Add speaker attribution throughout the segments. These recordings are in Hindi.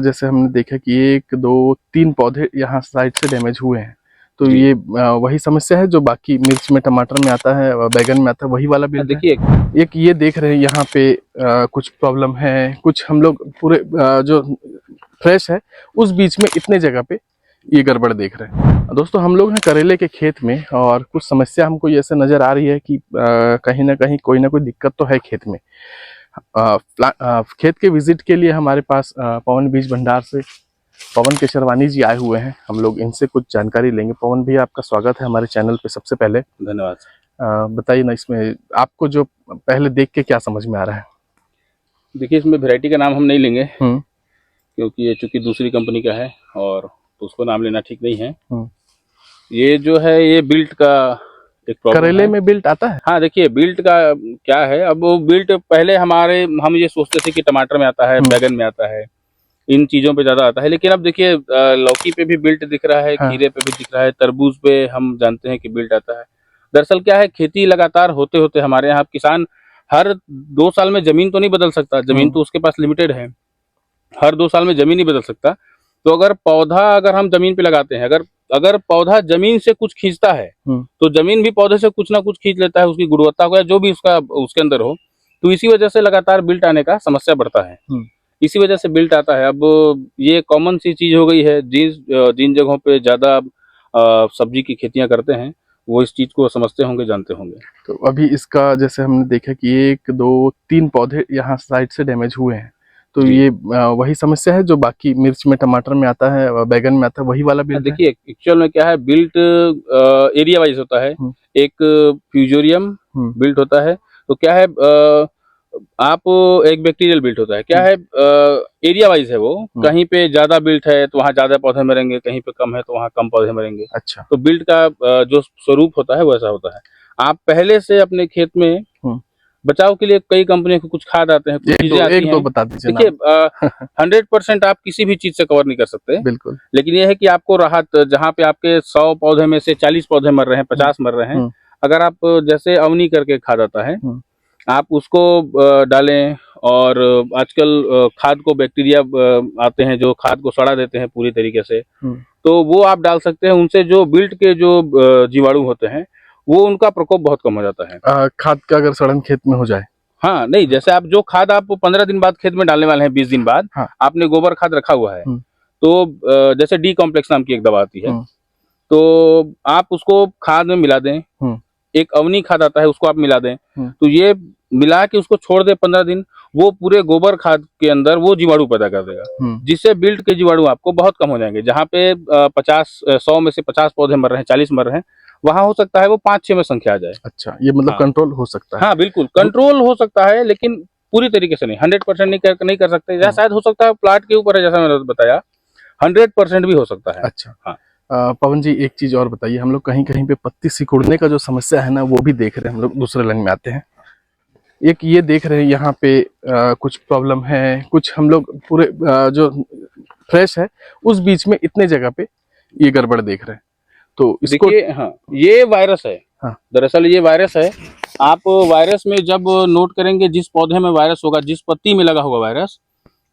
Speaker 1: जैसे हमने देखा कि 1, 2, 3 पौधे यहाँ साइड से डैमेज हुए हैं, तो ये वही समस्या है जो बाकी मिर्च में, टमाटर में आता है, बैगन में आता है, वही वाला बिल
Speaker 2: देखिए
Speaker 1: एक ये देख रहे हैं यहाँ पे कुछ प्रॉब्लम है, कुछ हम लोग पूरे जो फ्रेश है उस बीच में इतने जगह पे ये गड़बड़ देख रहे हैं। दोस्तों हम लोग हैं करेले के खेत में और कुछ समस्या हमको ये ऐसे नज़र आ रही है कि कहीं ना कहीं कोई ना कोई दिक्कत तो है खेत में। खेत के विजिट के लिए हमारे पास पवन बीज भंडार से पवन केशरवानी जी आए हुए हैं। हम लोग इनसे कुछ जानकारी लेंगे। पवन भैया आपका स्वागत है हमारे चैनल पे। सबसे पहले
Speaker 2: धन्यवाद।
Speaker 1: बताइए ना, इसमें आपको जो पहले देख के क्या समझ में आ रहा है?
Speaker 2: देखिए इसमें वैरायटी का नाम हम नहीं लेंगे क्योंकि ये चूंकि दूसरी कंपनी का है और तो उसको नाम लेना ठीक नहीं है। ये जो है ये बिल्ट का एक प्रॉब्लम
Speaker 1: करेले में बिल्ट आता है।
Speaker 2: हाँ देखिए बिल्ट का क्या है, अब वो बिल्ट पहले हम ये सोचते थे कि टमाटर में आता है, बैगन में आता है, इन चीजों पे ज्यादा आता है, लेकिन अब देखिए लौकी पे भी बिल्ट दिख रहा है, खीरे पे भी दिख रहा है, तरबूज पे हम जानते हैं कि बिल्ट आता है। दरअसल क्या है, खेती लगातार होते होते हमारे यहाँ किसान हर 2 साल में जमीन तो नहीं बदल सकता, जमीन तो उसके पास लिमिटेड है, हर 2 साल में जमीन नहीं बदल सकता। तो अगर हम जमीन पे लगाते हैं, अगर पौधा जमीन से कुछ खींचता है तो जमीन भी पौधे से कुछ ना कुछ खींच लेता है, उसकी गुणवत्ता को या जो भी उसका उसके अंदर हो। तो इसी वजह से लगातार बिल्ट आने का समस्या बढ़ता है, इसी वजह से बिल्ट आता है। अब ये कॉमन सी चीज हो गई है, जिन जगहों पे ज्यादा सब्जी की खेतियां करते हैं वो इस चीज को समझते होंगे, जानते होंगे।
Speaker 1: तो अभी इसका जैसे हमने देखा कि 1, 2, 3 पौधे यहाँ साइड से डैमेज हुए हैं, तो ये वही समस्या है जो बाकी मिर्च में, टमाटर में आता है, बैगन में आता है, वही वाला बिल्ट।
Speaker 2: देखिए एक्चुअल में क्या है, बिल्ट एरिया वाइज होता है। एक फ्यूजोरियम बिल्ट होता है, तो क्या है आप एक बैक्टीरियल बिल्ट होता है, क्या है एरिया वाइज है वो, कहीं पे ज्यादा बिल्ट है तो वहाँ ज्यादा पौधे मरेंगे, कहीं पे कम है तो वहाँ कम पौधे मरेंगे।
Speaker 1: अच्छा,
Speaker 2: तो बिल्ट का जो स्वरूप होता है वैसा होता है। आप पहले से अपने खेत में बचाव के लिए कई कंपनियों के कुछ खाद आते हैं, कुछ चीजें आती हैं,
Speaker 1: दो बता दीजिए।
Speaker 2: देखिए 100% आप किसी भी चीज से कवर नहीं कर सकते,
Speaker 1: बिल्कुल,
Speaker 2: लेकिन यह है कि आपको राहत, जहाँ पे आपके 100 पौधे में से 40 पौधे मर रहे हैं, 50 मर रहे हैं, अगर आप जैसे अवनी करके खाद आता है आप उसको डालें, और आजकल खाद को बैक्टीरिया आते हैं जो खाद को सड़ा देते हैं पूरी तरीके से, तो वो आप डाल सकते हैं। उनसे जो बिल्ट के जो जीवाणु होते हैं वो उनका प्रकोप बहुत कम हो जाता है।
Speaker 1: खाद का अगर सड़न खेत में हो जाए,
Speaker 2: हाँ नहीं, जैसे आप जो खाद आप 15 दिन बाद खेत में डालने वाले हैं, 20 दिन बाद आपने गोबर खाद रखा हुआ है, तो जैसे डी कॉम्प्लेक्स नाम की एक दवा आती है, तो आप उसको खाद में मिला दें। एक अवनी खाद आता है, उसको आप मिला दें, तो ये मिला के उसको छोड़ दे 15 दिन, वो पूरे गोबर खाद के अंदर वो जीवाणु पैदा कर देगा, जिससे बिल्ट के जीवाणु आपको बहुत कम हो जाएंगे। जहाँ पे 100 में से 50 पौधे मर रहे हैं, 40 मर रहे हैं, वहां हो सकता है वो 5-6 में संख्या आ जाए।
Speaker 1: अच्छा, ये मतलब कंट्रोल हो सकता है।
Speaker 2: हाँ बिल्कुल कंट्रोल हो सकता है, लेकिन पूरी तरीके से नहीं, 100% नहीं कर सकते। या शायद हो सकता है, प्लाट के ऊपर है, जैसा मैंने बताया 100% भी हो सकता है।
Speaker 1: अच्छा, हाँ। पवन जी एक चीज और बताइए, हम लोग कहीं कहीं पे पत्ती सिकुड़ने का जो समस्या है ना वो भी देख रहे हैं। हम लोग दूसरे लाइन में आते हैं, एक ये देख रहे हैं यहाँ पे कुछ प्रॉब्लम है, कुछ हम लोग पूरे जो फ्रेश है उस बीच में इतने जगह पे ये गड़बड़ देख रहे हैं। तो इसको
Speaker 2: देखिए, हाँ ये वायरस है। दरअसल ये वायरस है। आप वायरस में जब नोट करेंगे, जिस पौधे में वायरस होगा, जिस पत्ती में लगा होगा वायरस,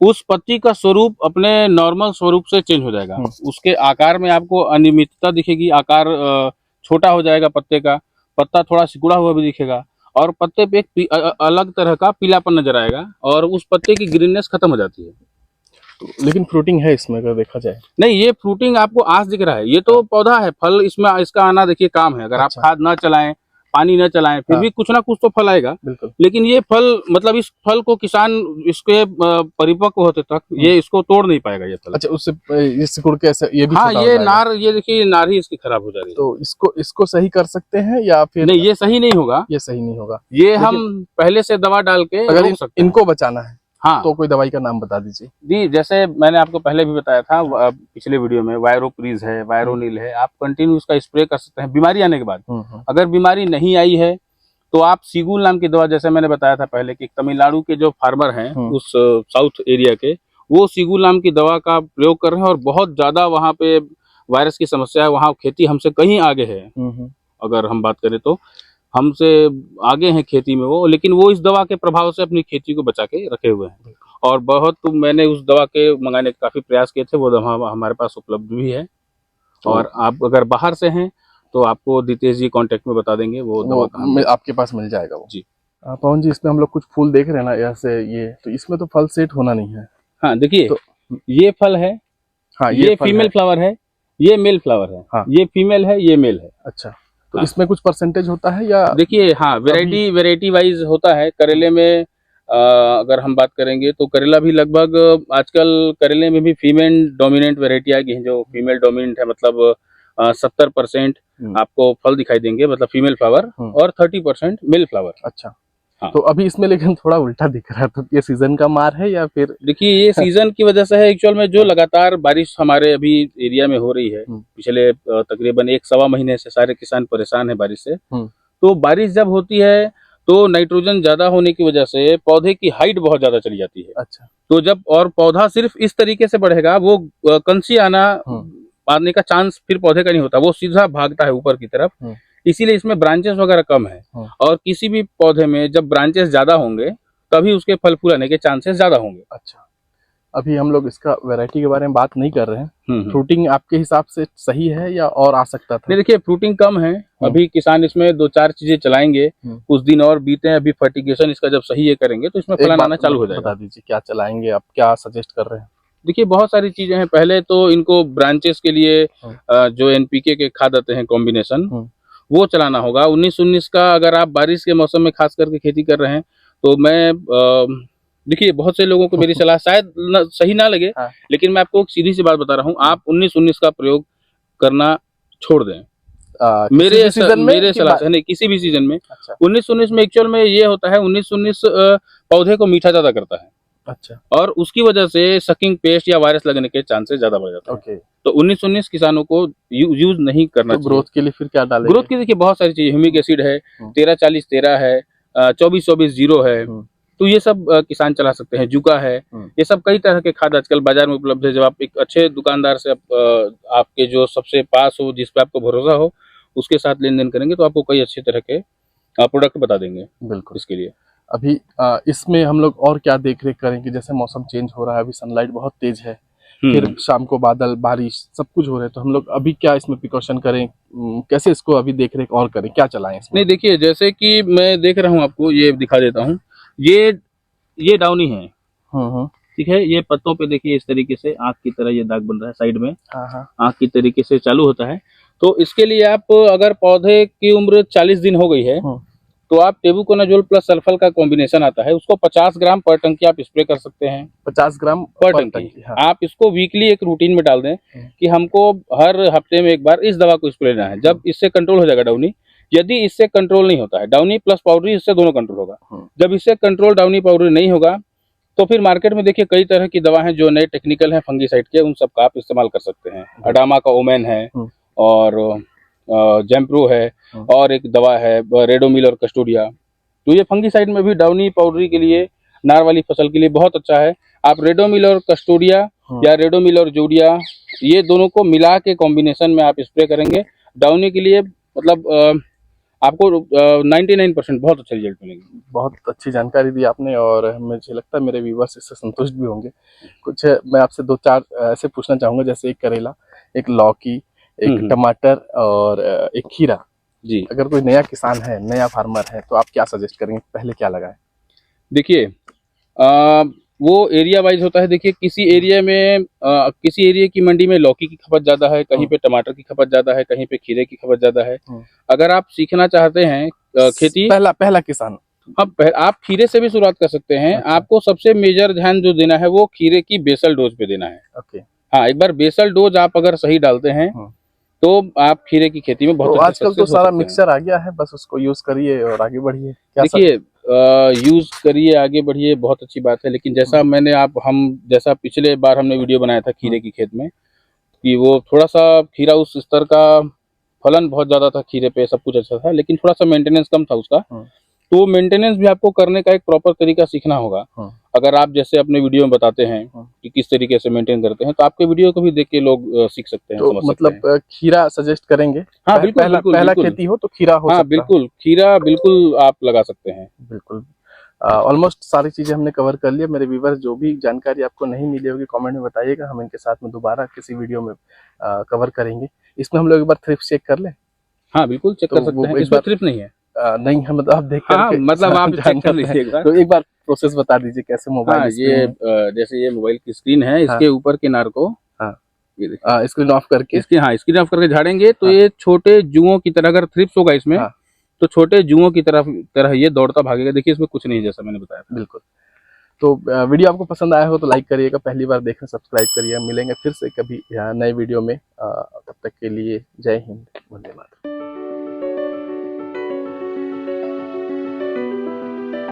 Speaker 2: उस पत्ती का स्वरूप अपने नॉर्मल स्वरूप से चेंज हो जाएगा। उसके आकार में आपको अनियमितता दिखेगी, आकार छोटा हो जाएगा पत्ते का, पत्ता थोड़ा सिकुड़ा हुआ भी दिखेगा, और पत्ते पे एक अलग तरह का पीलापन नजर आएगा, और उस पत्ते की ग्रीननेस खत्म हो जाती है।
Speaker 1: तो लेकिन फ्रूटिंग है इसमें अगर देखा जाए?
Speaker 2: नहीं, ये फ्रूटिंग आपको आज दिख रहा है, ये तो पौधा है, फल इसमें इसका आना देखिए काम है। अगर आप खाद ना चलाएं, पानी न चलाएं, फिर भी कुछ ना कुछ तो फल आएगा। लेकिन ये फल, मतलब इस फल को किसान इसके परिपक्व होते तक ये इसको तोड़ नहीं पाएगा ये फल।
Speaker 1: अच्छा, उससे ये सिकुड़ के ऐसे ये भी
Speaker 2: हाँ, ये नार, ये देखिए नार ही इसकी खराब हो जा रही है।
Speaker 1: तो इसको सही कर सकते हैं या फिर
Speaker 2: नहीं, ये सही नहीं होगा,
Speaker 1: ये सही नहीं होगा।
Speaker 2: ये हम पहले से दवा डाल के
Speaker 1: अगर इनको बचाना है,
Speaker 2: हाँ,
Speaker 1: तो कोई दवाई का नाम बता दीजिए।
Speaker 2: जी, जैसे मैंने आपको पहले भी बताया था पिछले वीडियो में, वायरोप्रीज है, वायरोनिल है, आप कंटिन्यू उसका स्प्रे कर सकते हैं बीमारी आने के बाद। अगर बीमारी नहीं आई है तो आप सीगुल नाम की दवा, जैसे मैंने बताया था पहले कि तमिलनाडु के जो फार्मर हैं उस साउथ एरिया के, वो सीगुल नाम की दवा का प्रयोग कर रहे हैं, और बहुत ज्यादा वहाँ पे वायरस की समस्या है। वहाँ खेती हमसे कहीं आगे है, अगर हम बात करें तो हमसे आगे हैं खेती में वो, लेकिन वो इस दवा के प्रभाव से अपनी खेती को बचा के रखे हुए हैं। और बहुत मैंने उस दवा के मंगाने के काफी प्रयास किए थे, वो दवा हमारे पास उपलब्ध भी है। और आप अगर बाहर से हैं तो आपको दितेश जी कांटेक्ट में बता देंगे, वो दवा कहाँ
Speaker 1: आपके पास मिल जाएगा वो।
Speaker 2: जी।
Speaker 1: पवन जी, इसमें हम लोग कुछ फूल देख रहे हैं ना ऐसे, ये तो इसमें तो फल सेट होना नहीं है।
Speaker 2: हाँ देखिए,
Speaker 1: तो
Speaker 2: ये फल है,
Speaker 1: हाँ
Speaker 2: ये फीमेल फ्लावर है, ये मेल फ्लावर है। हाँ। ये फीमेल है, ये मेल है।
Speaker 1: अच्छा, तो इसमें कुछ परसेंटेज होता है या?
Speaker 2: देखिए हाँ, वेराइटी वाइज होता है। करेले में अगर हम बात करेंगे तो करेला भी लगभग आजकल करेले में भी फीमेल डोमिनेंट वेराइटी आ गई है, जो फीमेल डोमिनेंट है, मतलब 70% आपको फल दिखाई देंगे, मतलब फीमेल फ्लावर, और 30% मेल फ्लावर।
Speaker 1: अच्छा। हाँ। तो अभी इसमें लेकिन थोड़ा उल्टा दिख रहा है, तो ये सीजन का मार है या फिर?
Speaker 2: देखिए ये सीजन की वजह से है एक्चुअल में, जो लगातार बारिश हमारे अभी एरिया में हो रही है पिछले तकरीबन 1-1.25 महीने से, सारे किसान परेशान है बारिश से। तो बारिश जब होती है तो नाइट्रोजन ज्यादा होने की वजह से पौधे की हाइट बहुत ज्यादा चली जाती है।
Speaker 1: अच्छा।
Speaker 2: तो जब और पौधा सिर्फ इस तरीके से बढ़ेगा, वो कंसी आने का चांस फिर पौधे का नहीं होता, वो सीधा भागता है ऊपर की तरफ। इसीलिए इसमें ब्रांचेस वगैरह कम है। और किसी भी पौधे में जब ब्रांचेस ज्यादा होंगे तभी उसके फल फूल आने के चांसेस ज्यादा होंगे।
Speaker 1: अच्छा, अभी हम लोग इसका वैरायटी के बारे में बात नहीं कर रहे हैं। फ्रूटिंग आपके हिसाब से सही है या और आ सकता था?
Speaker 2: नहीं देखिए, फ्रूटिंग कम है अभी। किसान इसमें 2-4 चीजें चलाएंगे, कुछ दिन और बीते हैं, अभी फर्टिगेशन इसका जब सही ये करेंगे तो इसमें फलन आना चालू हो जाएगा।
Speaker 1: बता दीजिए क्या चलाएंगे, आप क्या सजेस्ट कर रहे हैं?
Speaker 2: देखिए बहुत सारी चीजें हैं। पहले तो इनको ब्रांचेस के लिए जो एनपीके के खाद आते हैं कॉम्बिनेशन, वो चलाना होगा। 19-19 का अगर आप बारिश के मौसम में खास करके खेती कर रहे हैं तो मैं देखिए बहुत से लोगों को मेरी सलाह शायद सही ना लगे, लेकिन मैं आपको एक सीधी सी बात बता रहा हूँ, आप 19-19 का प्रयोग करना छोड़ दें। मेरे सलाह से नहीं, किसी भी सीजन में। 19-19 में एक्चुअल में ये होता है, 19-19 पौधे को मीठा ज्यादा करता है।
Speaker 1: अच्छा।
Speaker 2: और उसकी वजह से सकिंग पेस्ट या वायरस लगने के चांसेस ज्यादा बढ़ जाते हैं। तो 19-19 किसानों को यूज नहीं करना चाहिए।
Speaker 1: ग्रोथ के लिए फिर क्या डालेंगे?
Speaker 2: ग्रोथ के देखिए बहुत सारी चीजें, ह्यूमिक एसिड है, 13-40-13 है, 24-24-0 है, तो ये सब किसान चला सकते हैं। जुका है, ये सब कई तरह के खाद आजकल बाजार में उपलब्ध है। जब आप एक अच्छे दुकानदार से आपके जो सबसे पास हो, जिस पे आपको भरोसा हो, उसके साथ लेन देन करेंगे तो आपको कई अच्छे तरह के प्रोडक्ट बता देंगे।
Speaker 1: बिल्कुल।
Speaker 2: इसके लिए
Speaker 1: अभी इसमें हम लोग और क्या देख रेख करेंगे? जैसे मौसम चेंज हो रहा है, अभी सनलाइट बहुत तेज है, फिर शाम को बादल, बारिश, सब कुछ हो रहा है, तो हम लोग अभी क्या इसमें प्रिकॉशन करें? कैसे इसको अभी देख रेख और करें, क्या चलाएं इसमें?
Speaker 2: नहीं देखिए, जैसे कि मैं देख रहा हूँ, आपको ये दिखा देता हूँ, ये डाउनी है। ठीक है, ये पत्तों पे देखिए इस तरीके से आंख की तरह ये दाग बन रहा है साइड में। आंख की तरीके से चालू होता है। तो इसके लिए आप, अगर पौधे की उम्र 40 दिन हो गई है तो आप टेबुकोनाजोल प्लस सल्फर का कॉम्बिनेशन आता है, उसको 50 ग्राम पर टंकी आप स्प्रे कर सकते हैं।
Speaker 1: 50 ग्राम
Speaker 2: पर टंकी। आप इसको वीकली एक रूटीन में डाल दें कि हमको हर हफ्ते में एक बार इस दवा को स्प्रे लेना है। जब इससे कंट्रोल हो जाएगा डाउनी, यदि इससे कंट्रोल नहीं होता है, डाउनी प्लस पाउडरी, इससे दोनों कंट्रोल होगा। जब इससे कंट्रोल डाउनी पाउडरी नहीं होगा तो फिर मार्केट में देखिए कई तरह की दवा हैं जो नए टेक्निकल हैं फंगीसाइड के, उन सब का आप इस्तेमाल कर सकते हैं। अडामा का ओमेन है, और जैम्प्रो है, और एक दवा है रेडोमिल और कस्टोडिया। तो ये फंगीसाइड में भी डाउनी पाउडरी के लिए, नार वाली फसल के लिए बहुत अच्छा है। आप रेडोमिल और कस्टोडिया या रेडोमिल और जोडिया, ये दोनों को मिला के कॉम्बिनेशन में आप स्प्रे करेंगे डाउनी के लिए, मतलब आपको 99% बहुत अच्छा रिजल्ट मिलेंगे।
Speaker 1: बहुत अच्छी जानकारी दी आपने, और मुझे लगता है मेरे व्यूअर्स इससे संतुष्ट भी होंगे। कुछ मैं आपसे 2-4 ऐसे पूछना चाहूँगा, जैसे एक करेला, एक लौकी, एक टमाटर और एक खीरा जी। अगर कोई नया किसान है, नया फार्मर है, तो आप क्या सजेस्ट करेंगे, पहले क्या लगाएं?
Speaker 2: देखिए वो एरिया वाइज होता है। देखिए किसी एरिया में किसी एरिया की मंडी में लौकी की खपत ज्यादा है, कहीं पे टमाटर की खपत ज्यादा है, कहीं पे खीरे की खपत ज्यादा है। अगर आप सीखना चाहते हैं खेती,
Speaker 1: पहला किसान,
Speaker 2: आप खीरे से भी शुरुआत कर सकते हैं। अच्छा। आपको सबसे मेजर ध्यान जो देना है वो खीरे की बेसल डोज पे देना है।
Speaker 1: ओके।
Speaker 2: हाँ, एक बार बेसल डोज आप अगर सही डालते हैं तो आप खीरे की खेती में बहुत
Speaker 1: आजकल तो सारा मिक्सचर आ गया है, बस उसको यूज करिए और आगे बढ़िए।
Speaker 2: देखिए यूज करिए, आगे बढ़िए, बहुत अच्छी बात है। लेकिन जैसा जैसा पिछले बार हमने वीडियो बनाया था खीरे की खेत में, कि वो थोड़ा सा खीरा उस स्तर का, फलन बहुत ज्यादा था खीरे पे, सब कुछ अच्छा था, लेकिन थोड़ा सा मेंटेनेंस कम था उसका। तो मेंटेनेंस भी आपको करने का एक प्रॉपर तरीका सीखना होगा। अगर आप जैसे अपने वीडियो में बताते हैं कि किस तरीके से मेंटेन करते हैं, तो आपके वीडियो को भी देख के लोग सीख सकते हैं।
Speaker 1: तो मतलब खीरा सजेस्ट करेंगे?
Speaker 2: हाँ बिल्कुल,
Speaker 1: पहला खेती हो तो खीरा हो सकता है।
Speaker 2: बिल्कुल, खीरा बिल्कुल आप लगा सकते हैं।
Speaker 1: बिल्कुल। ऑलमोस्ट सारी चीज़ें हमने कवर कर लिया। मेरे व्यूवर्स, जो भी जानकारी आपको नहीं मिली होगी कमेंट में बताइएगा, हम इनके साथ में दोबारा किसी वीडियो में कवर करेंगे। इसमें हम लोग एक बार थ्रिफ्ट चेक कर लें?
Speaker 2: हाँ बिल्कुल चेक
Speaker 1: तो
Speaker 2: कर सकते
Speaker 1: वो
Speaker 2: हैं,
Speaker 1: एक
Speaker 2: इसमें
Speaker 1: बार
Speaker 2: थ्रिफ्ट नहीं है।
Speaker 1: नहीं है, मतलब आप देख
Speaker 2: हाँ
Speaker 1: करके
Speaker 2: मतलब आप चेक कर
Speaker 1: जानते
Speaker 2: लीजिए
Speaker 1: हैं।
Speaker 2: एक बार।
Speaker 1: तो एक बार प्रोसेस बता दीजिए कैसे मोबाइल
Speaker 2: हाँ ये जैसे ये मोबाइल की स्क्रीन है, इसके ऊपर किनार को,
Speaker 1: हाँ
Speaker 2: ये देखिए
Speaker 1: स्क्रीन ऑफ करके
Speaker 2: इसकी, हाँ स्क्रीन ऑफ करके झाड़ेंगे तो
Speaker 1: हाँ।
Speaker 2: ये छोटे जुओं की तरह, अगर थ्रिप्स होगा इसमें
Speaker 1: हाँ
Speaker 2: तो छोटे जुओं की तरह ये दौड़ता भागेगा। देखिए इसमें कुछ नहीं है, जैसा मैंने बताया था।
Speaker 1: बिल्कुल। तो वीडियो आपको पसंद आया हो तो लाइक करिएगा, पहली बार देखें सब्सक्राइब करिए। मिलेंगे फिर से कभी नए वीडियो में, तब तक के लिए जय हिंद, वंदे मातरम।